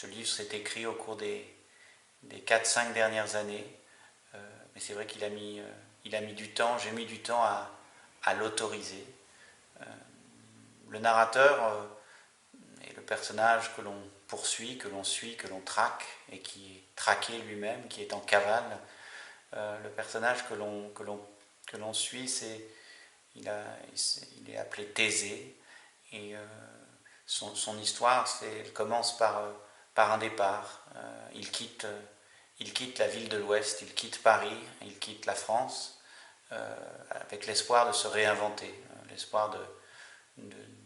Ce livre s'est écrit au cours des 4-5 dernières années, mais c'est vrai il a mis du temps, j'ai mis du temps à l'autoriser. Le narrateur est le personnage que l'on poursuit, que l'on suit, que l'on traque, et qui est traqué lui-même, qui est en cavale. Le personnage que l'on suit, il est appelé Thésée, et son histoire, elle commence par un départ. Il quitte la ville de l'Ouest, il quitte Paris, il quitte la France, avec l'espoir de se réinventer, l'espoir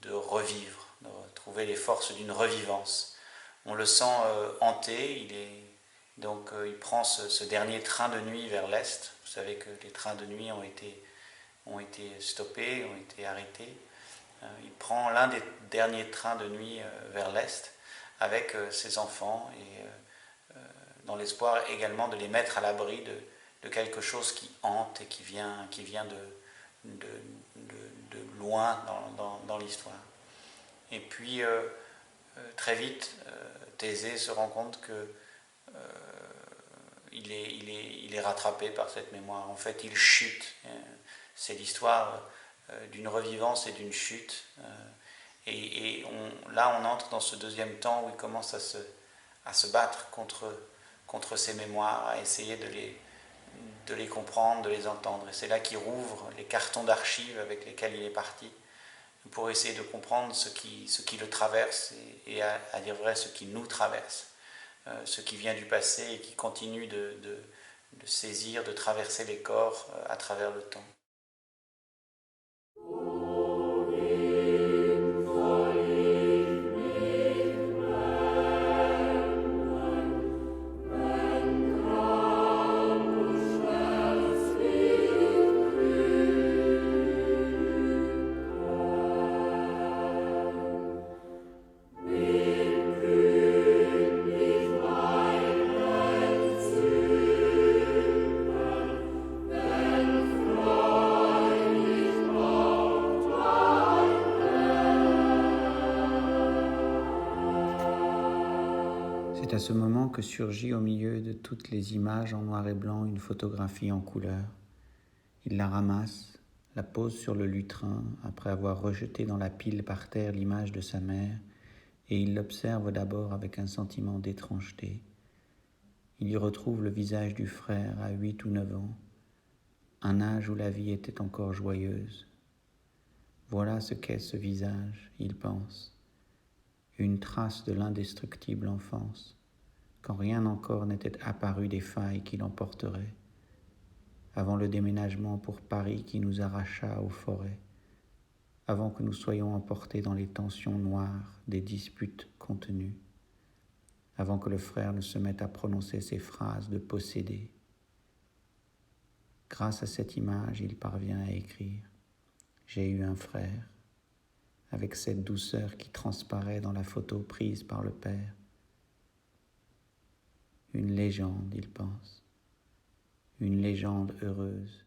de revivre, de retrouver les forces d'une revivance. On le sent hanté, il prend ce dernier train de nuit vers l'Est. Vous savez que les trains de nuit ont été stoppés, ont été arrêtés. Il prend l'un des derniers trains de nuit vers l'Est avec ses enfants, et dans l'espoir également de les mettre à l'abri de quelque chose qui hante et qui vient de loin dans l'histoire. Et puis très vite, Thésée se rend compte que il est rattrapé par cette mémoire. En fait, il chute. C'est l'histoire d'une revivance et d'une chute. Là, on entre dans ce deuxième temps où il commence à se battre contre ces mémoires, à essayer de les comprendre, de les entendre. Et c'est là qu'il rouvre les cartons d'archives avec lesquels il est parti, pour essayer de comprendre ce qui le traverse, et à dire vrai, ce qui nous traverse, ce qui vient du passé et qui continue de saisir, de traverser les corps à travers le temps. C'est à ce moment que surgit au milieu de toutes les images en noir et blanc une photographie en couleur. Il la ramasse, la pose sur le lutrin après avoir rejeté dans la pile par terre l'image de sa mère, et il l'observe d'abord avec un sentiment d'étrangeté. Il y retrouve le visage du frère à 8 ou 9 ans, un âge où la vie était encore joyeuse. Voilà ce qu'est ce visage, il pense, une trace de l'indestructible enfance, quand rien encore n'était apparu des failles qui l'emporteraient, avant le déménagement pour Paris qui nous arracha aux forêts, avant que nous soyons emportés dans les tensions noires des disputes contenues, avant que le frère ne se mette à prononcer ces phrases de possédé. Grâce à cette image, il parvient à écrire « J'ai eu un frère », avec cette douceur qui transparaît dans la photo prise par le père. Une légende, il pense, une légende heureuse.